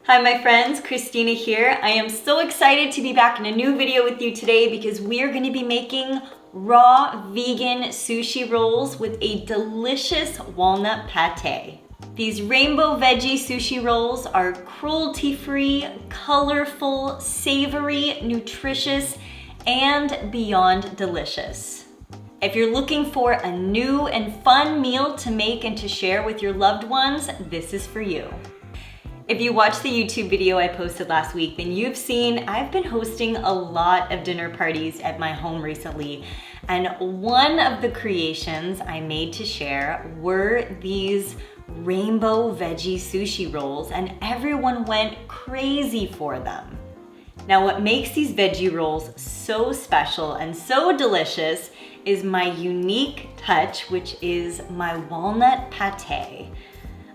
Hi my friends, Christina here. I am so excited to be back in a new video with you today because we are going to be making raw vegan sushi rolls with a delicious walnut pate. These rainbow veggie sushi rolls are cruelty-free, colorful, savory, nutritious, and beyond delicious. If you're looking for a new and fun meal to make and to share with your loved ones, this is for you. If you watched the YouTube video I posted last week, then you've seen I've been hosting a lot of dinner parties at my home recently. And one of the creations I made to share were these rainbow veggie sushi rolls, and everyone went crazy for them. Now, what makes these veggie rolls so special and so delicious is my unique touch, which is my walnut pate.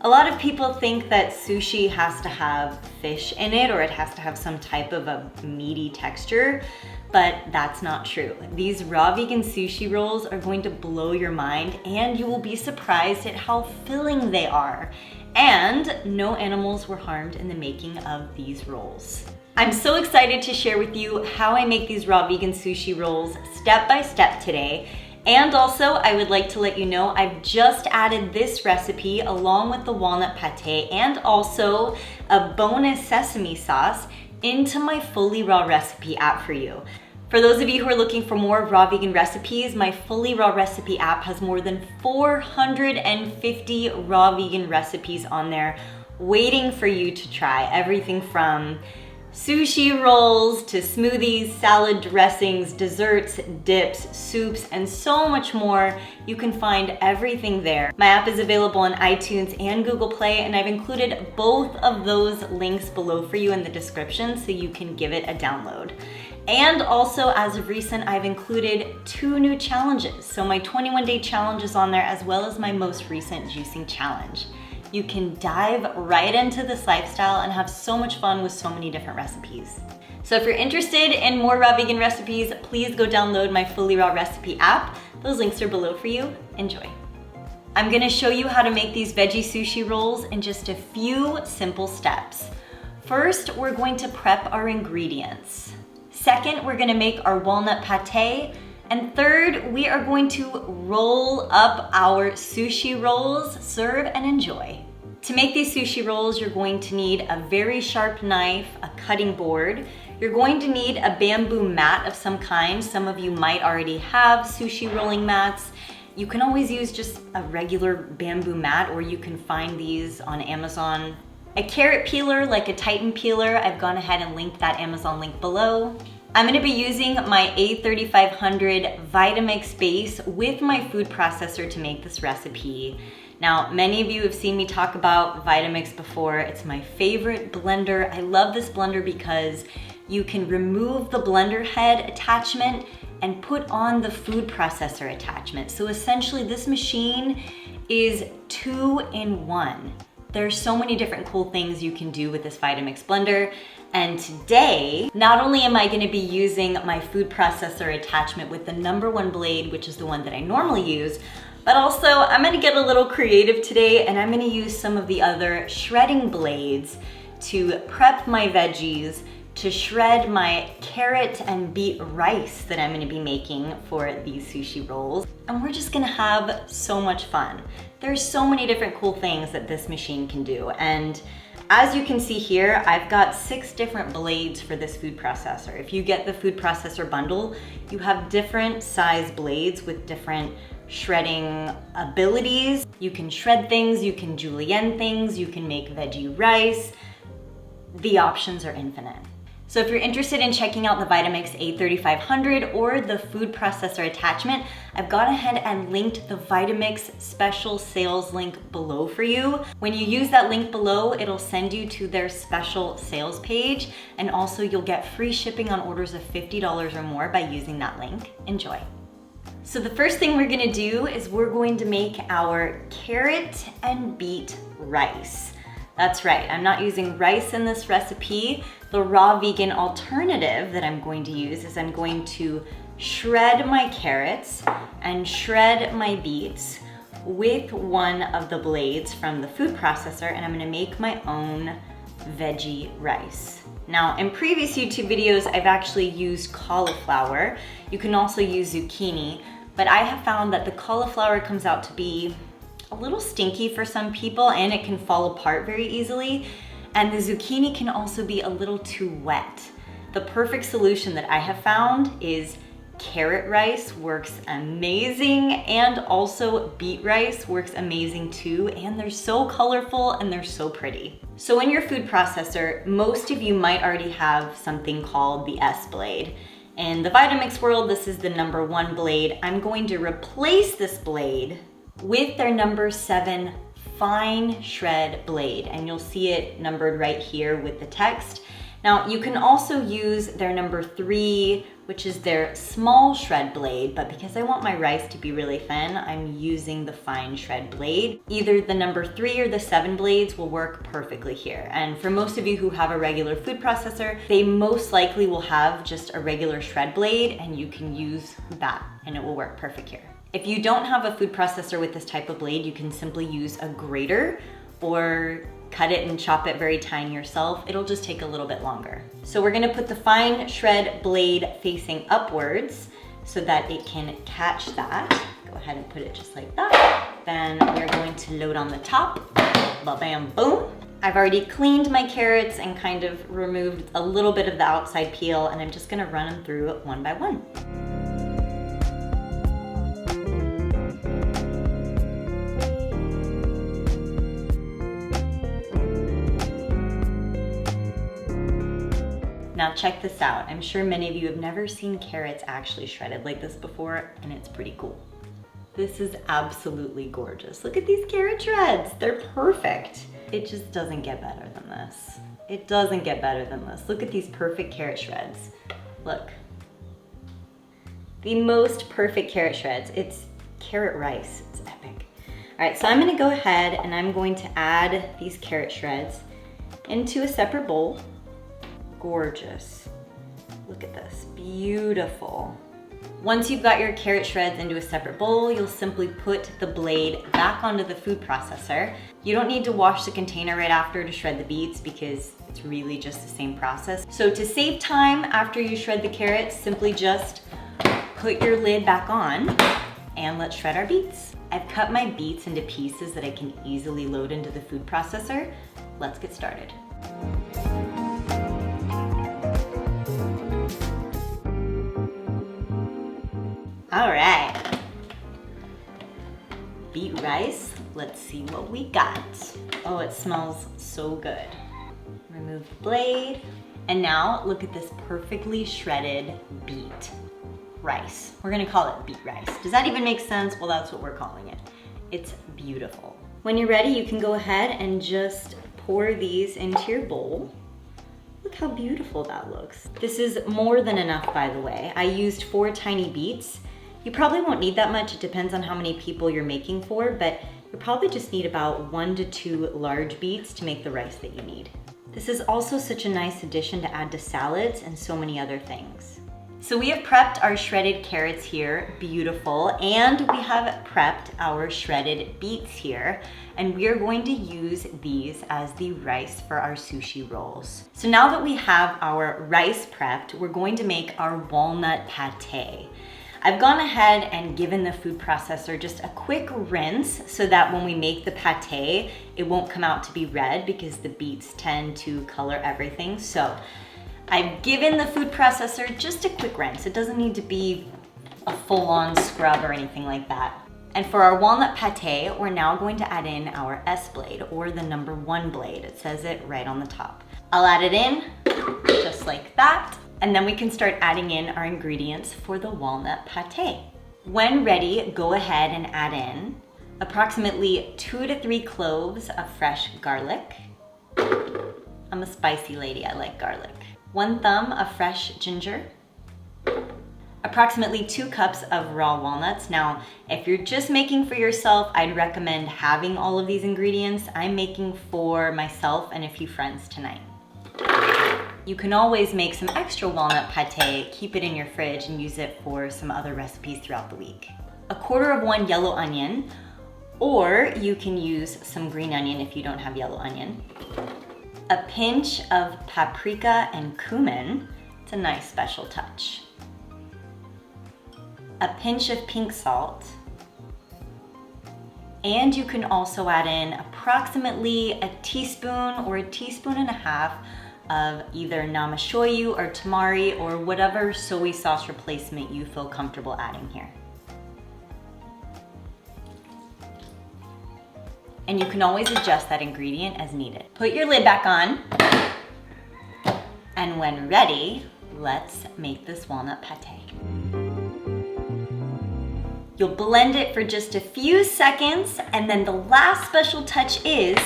A lot of people think that sushi has to have fish in it or it has to have some type of a meaty texture, but that's not true. These raw vegan sushi rolls are going to blow your mind and you will be surprised at how filling they are. And no animals were harmed in the making of these rolls. I'm so excited to share with you how I make these raw vegan sushi rolls step by step today. And also, I would like to let you know I've just added this recipe along with the walnut pate and also a bonus sesame sauce into my Fully Raw recipe app for you. For those of you who are looking for more raw vegan recipes, my Fully Raw recipe app has more than 450 raw vegan recipes on there waiting for you to try. Everything from sushi rolls to smoothies, salad dressings, desserts, dips, soups, and so much more. You can find everything there. My app is available on iTunes and Google Play, and I've included both of those links below for you in the description so you can give it a download. And also, as of recent, I've included 2 new challenges. So my 21-day challenge is on there, as well as my most recent juicing challenge. You can dive right into this lifestyle and have so much fun with so many different recipes. So if you're interested in more raw vegan recipes, please go download my Fully Raw recipe app. Those links are below for you. Enjoy. I'm gonna show you how to make these veggie sushi rolls in just a few simple steps. First, we're going to prep our ingredients. Second, we're gonna make our walnut pate. And third, we are going to roll up our sushi rolls, serve and enjoy. To make these sushi rolls, you're going to need a very sharp knife, a cutting board. You're going to need a bamboo mat of some kind. Some of you might already have sushi rolling mats. You can always use just a regular bamboo mat, or you can find these on Amazon. A carrot peeler, like a Titan peeler, I've gone ahead and linked that Amazon link below. I'm gonna be using my A3500 Vitamix base with my food processor to make this recipe. Now, many of you have seen me talk about Vitamix before. It's my favorite blender. I love this blender because you can remove the blender head attachment and put on the food processor attachment. So essentially this machine is 2-in-1. There's so many different cool things you can do with this Vitamix blender. And today, not only am I gonna be using my food processor attachment with the #1 blade, which is the one that I normally use, but also I'm gonna get a little creative today and I'm gonna use some of the other shredding blades to prep my veggies, to shred my carrot and beet rice that I'm gonna be making for these sushi rolls. And we're just gonna have so much fun. There's so many different cool things that this machine can do. And as you can see here, I've got 6 different blades for this food processor. If you get the food processor bundle, you have different size blades with different shredding abilities. You can shred things, you can julienne things, you can make veggie rice. The options are infinite. So if you're interested in checking out the Vitamix A3500 or the food processor attachment, I've gone ahead and linked the Vitamix special sales link below for you. When you use that link below, it'll send you to their special sales page, and also you'll get free shipping on orders of $50 or more by using that link. Enjoy. So the first thing we're gonna do is we're going to make our carrot and beet rice. That's right, I'm not using rice in this recipe. The raw vegan alternative that I'm going to use is I'm going to shred my carrots and shred my beets with one of the blades from the food processor, and I'm gonna make my own veggie rice. Now, in previous YouTube videos, I've actually used cauliflower. You can also use zucchini, but I have found that the cauliflower comes out to be a little stinky for some people and it can fall apart very easily. And the zucchini can also be a little too wet. The perfect solution that I have found is carrot rice works amazing, and also beet rice works amazing too, and they're so colorful and they're so pretty. So in your food processor, most of you might already have something called the S blade. In the Vitamix world, this is the #1 blade. I'm going to replace this blade with their #7 fine shred blade, and you'll see it numbered right here with the text. Now, you can also use their #3, which is their small shred blade, but because I want my rice to be really thin, I'm using the fine shred blade. Either the #3 or the 7 blades will work perfectly here. And for most of you who have a regular food processor, they most likely will have just a regular shred blade, and you can use that and it will work perfect here. If you don't have a food processor with this type of blade, you can simply use a grater or cut it and chop it very tiny yourself. It'll just take a little bit longer. So we're gonna put the fine shred blade facing upwards so that it can catch that. Go ahead and put it just like that. Then we're going to load on the top. Ba-bam, boom. I've already cleaned my carrots and kind of removed a little bit of the outside peel, and I'm just gonna run them through one by one. Now check this out. I'm sure many of you have never seen carrots actually shredded like this before, and it's pretty cool. This is absolutely gorgeous. Look at these carrot shreds. They're perfect. It just doesn't get better than this. It doesn't get better than this. Look at these perfect carrot shreds. Look. The most perfect carrot shreds. It's carrot rice. It's epic. All right, so I'm gonna go ahead and I'm going to add these carrot shreds into a separate bowl. Gorgeous. Look at this, beautiful. Once you've got your carrot shreds into a separate bowl, you'll simply put the blade back onto the food processor. You don't need to wash the container right after to shred the beets because it's really just the same process. So to save time after you shred the carrots, simply just put your lid back on and let's shred our beets. I've cut my beets into pieces that I can easily load into the food processor. Let's get started. All right, beet rice. Let's see what we got. Oh, it smells so good. Remove the blade. And now look at this perfectly shredded beet rice. We're gonna call it beet rice. Does that even make sense? Well, that's what we're calling it. It's beautiful. When you're ready, you can go ahead and just pour these into your bowl. Look how beautiful that looks. This is more than enough, by the way. I used 4 tiny beets. You probably won't need that much. It depends on how many people you're making for, but you probably just need about 1 to 2 large beets to make the rice that you need. This is also such a nice addition to add to salads and so many other things. So we have prepped our shredded carrots here, beautiful, and we have prepped our shredded beets here, and we are going to use these as the rice for our sushi rolls. So now that we have our rice prepped, we're going to make our walnut pate. I've gone ahead and given the food processor just a quick rinse so that when we make the pate, it won't come out to be red because the beets tend to color everything. So I've given the food processor just a quick rinse. It doesn't need to be a full-on scrub or anything like that. And for our walnut pate, we're now going to add in our S blade, or the #1 blade. It says it right on the top. I'll add it in just like that. And then we can start adding in our ingredients for the walnut pate. When ready, go ahead and add in approximately 2 to 3 cloves of fresh garlic. I'm a spicy lady, I like garlic. 1 thumb of fresh ginger. Approximately 2 cups of raw walnuts. Now, if you're just making for yourself, I'd recommend having all of these ingredients. I'm making for myself and a few friends tonight. You can always make some extra walnut pate, keep it in your fridge, and use it for some other recipes throughout the week. 1/4 of 1 yellow onion, or you can use some green onion if you don't have yellow onion. a pinch of paprika and cumin. It's a nice special touch. A pinch of pink salt. And you can also add in approximately a teaspoon or a teaspoon and a half of either namashoyu or tamari or whatever soy sauce replacement you feel comfortable adding here. And you can always adjust that ingredient as needed. Put your lid back on. And when ready, let's make this walnut pate. You'll blend it for just a few seconds, and then the last special touch is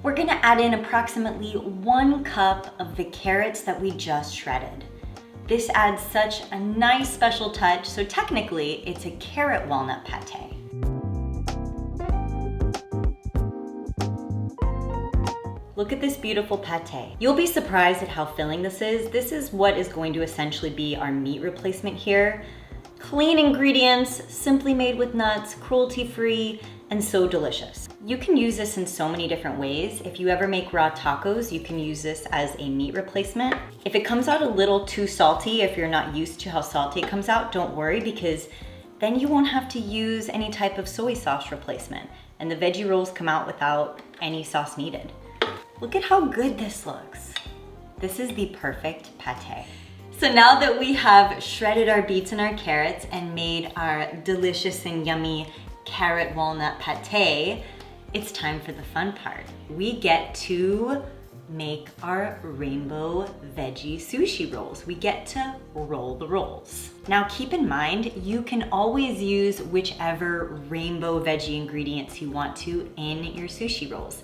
we're gonna add in approximately 1 cup of the carrots that we just shredded. This adds such a nice special touch, so technically it's a carrot walnut pate. Look at this beautiful pate. You'll be surprised at how filling this is. This is what is going to essentially be our meat replacement here. Clean ingredients, simply made with nuts, cruelty-free, and so delicious. You can use this in so many different ways. If you ever make raw tacos, you can use this as a meat replacement. If it comes out a little too salty, if you're not used to how salty it comes out, don't worry, because then you won't have to use any type of soy sauce replacement. And the veggie rolls come out without any sauce needed. Look at how good this looks. This is the perfect pate. So now that we have shredded our beets and our carrots and made our delicious and yummy carrot walnut pate, it's time for the fun part. We get to make our rainbow veggie sushi rolls. We get to roll the rolls. Now keep in mind, you can always use whichever rainbow veggie ingredients you want to in your sushi rolls.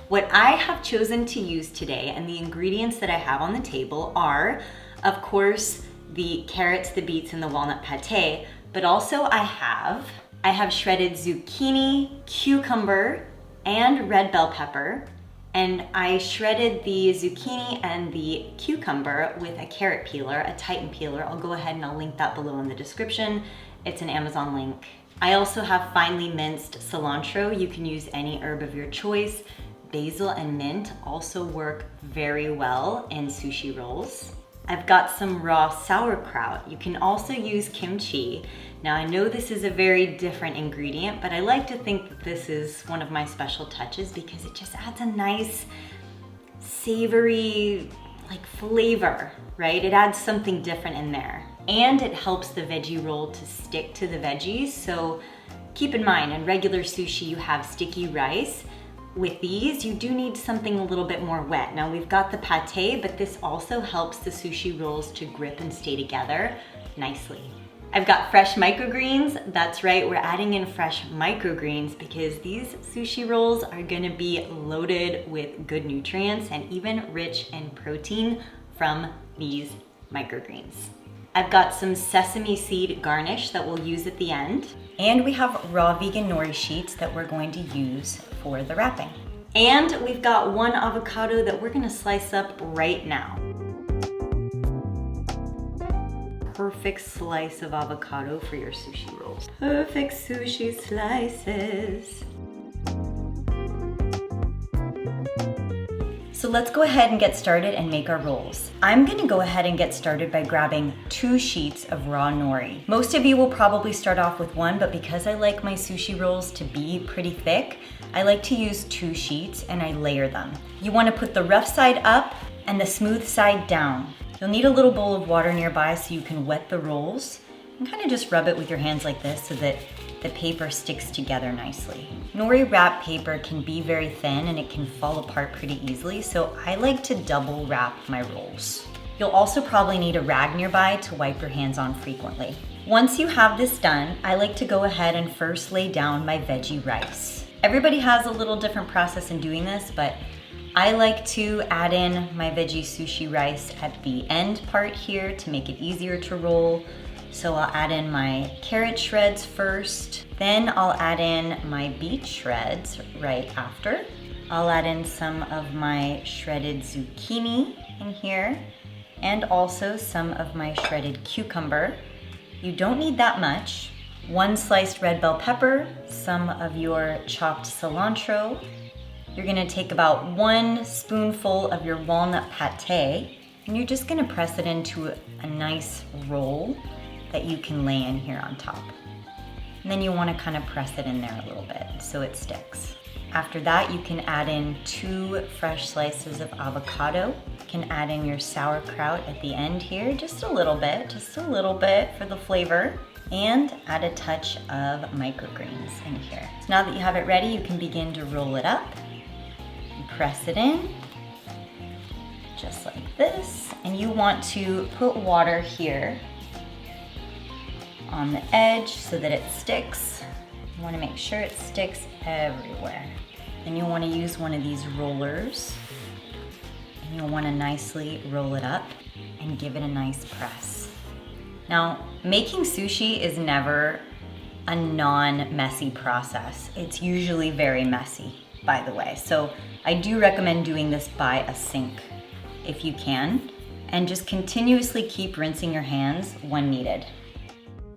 What I have chosen to use today and the ingredients that I have on the table are, of course, the carrots, the beets, and the walnut pate, but also I have shredded zucchini, cucumber, and red bell pepper. And I shredded the zucchini and the cucumber with a carrot peeler, a Titan peeler. I'll go ahead and I'll link that below in the description. It's an Amazon link. I also have finely minced cilantro. You can use any herb of your choice. Basil and mint also work very well in sushi rolls. I've got some raw sauerkraut. You can also use kimchi. Now I know this is a very different ingredient, but I like to think that this is one of my special touches because it just adds a nice savory flavor, right? It adds something different in there. And it helps the veggie roll to stick to the veggies. So keep in mind, in regular sushi you have sticky rice. With these, you do need something a little bit more wet. Now we've got the pate, but this also helps the sushi rolls to grip and stay together nicely. I've got fresh microgreens. That's right, we're adding in fresh microgreens because these sushi rolls are gonna be loaded with good nutrients and even rich in protein from these microgreens. I've got some sesame seed garnish that we'll use at the end. And we have raw vegan nori sheets that we're going to use for the wrapping. And we've got 1 avocado that we're gonna slice up right now. Perfect slice of avocado for your sushi rolls. Perfect sushi slices. So let's go ahead and get started and make our rolls. I'm gonna go ahead and get started by grabbing 2 sheets of raw nori. Most of you will probably start off with 1, but because I like my sushi rolls to be pretty thick, I like to use 2 sheets and I layer them. You wanna put the rough side up and the smooth side down. You'll need a little bowl of water nearby so you can wet the rolls and kind of just rub it with your hands like this so that the paper sticks together nicely. Nori wrap paper can be very thin and it can fall apart pretty easily, so I like to double wrap my rolls. You'll also probably need a rag nearby to wipe your hands on frequently. Once you have this done, I like to go ahead and first lay down my veggie rice. Everybody has a little different process in doing this, but I like to add in my veggie sushi rice at the end part here to make it easier to roll. So I'll add in my carrot shreds first, then I'll add in my beet shreds right after. I'll add in some of my shredded zucchini in here, and also some of my shredded cucumber. You don't need that much. 1 sliced red bell pepper, some of your chopped cilantro, you're gonna take about 1 spoonful of your walnut pate, and you're just gonna press it into a nice roll that you can lay in here on top. And then you wanna kind of press it in there a little bit so it sticks. After that, you can add in 2 fresh slices of avocado. You can add in your sauerkraut at the end here, just a little bit for the flavor. And add a touch of microgreens in here. So now that you have it ready, you can begin to roll it up and press it in, just like this. And you want to put water here on the edge so that it sticks. You want to make sure it sticks everywhere. Then you'll want to use one of these rollers, and you'll want to nicely roll it up and give it a nice press. Now, making sushi is never a non-messy process. It's usually very messy, by the way. So I do recommend doing this by a sink if you can, and just continuously keep rinsing your hands when needed.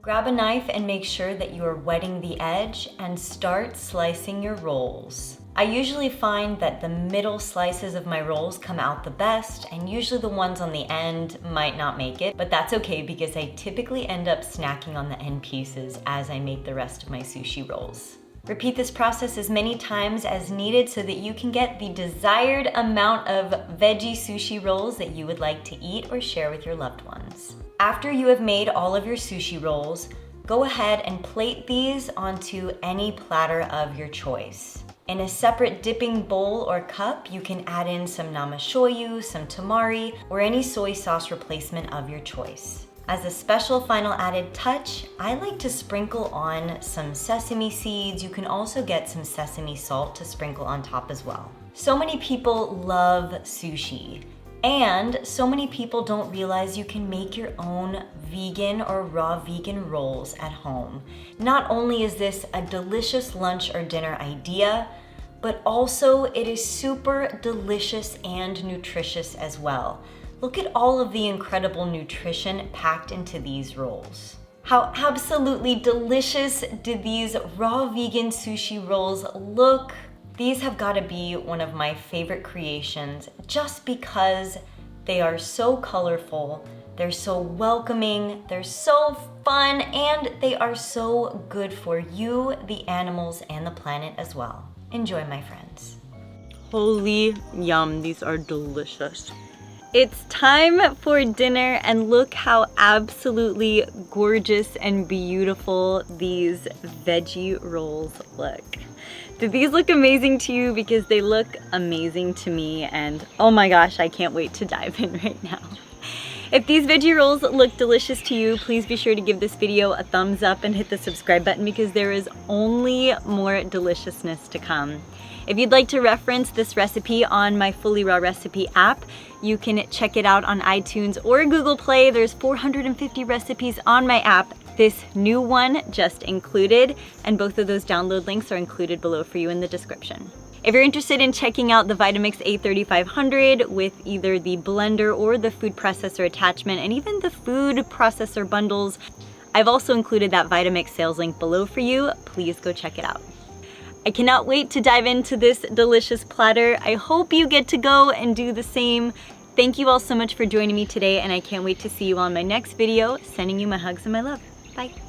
Grab a knife and make sure that you are wetting the edge and start slicing your rolls. I usually find that the middle slices of my rolls come out the best, and usually the ones on the end might not make it, but that's okay because I typically end up snacking on the end pieces as I make the rest of my sushi rolls. Repeat this process as many times as needed so that you can get the desired amount of veggie sushi rolls that you would like to eat or share with your loved ones. After you have made all of your sushi rolls, go ahead and plate these onto any platter of your choice. In a separate dipping bowl or cup, you can add in some namashoyu, some tamari, or any soy sauce replacement of your choice. As a special final added touch, I like to sprinkle on some sesame seeds. You can also get some sesame salt to sprinkle on top as well. So many people love sushi, and so many people don't realize you can make your own vegan or raw vegan rolls at home. Not only is this a delicious lunch or dinner idea, but also it is super delicious and nutritious as well. Look at all of the incredible nutrition packed into these rolls. How absolutely delicious do these raw vegan sushi rolls look? These have got to be one of my favorite creations just because they are so colorful, they're so welcoming, they're so fun, and they are so good for you, the animals, and the planet as well. Enjoy, my friends. Holy yum, these are delicious. It's time for dinner, and look how absolutely gorgeous and beautiful these veggie rolls look. Do these look amazing to you? Because they look amazing to me, and oh my gosh, I can't wait to dive in right now. If these veggie rolls look delicious to you, please be sure to give this video a thumbs up and hit the subscribe button because there is only more deliciousness to come. If you'd like to reference this recipe on my Fully Raw Recipe app, you can check it out on iTunes or Google Play. There's 450 recipes on my app. This new one just included, and both of those download links are included below for you in the description. If you're interested in checking out the Vitamix A3500 with either the blender or the food processor attachment, and even the food processor bundles, I've also included that Vitamix sales link below for you. Please go check it out. I cannot wait to dive into this delicious platter. I hope you get to go and do the same. Thank you all so much for joining me today, and I can't wait to see you on my next video. Sending you my hugs and my love. Bye.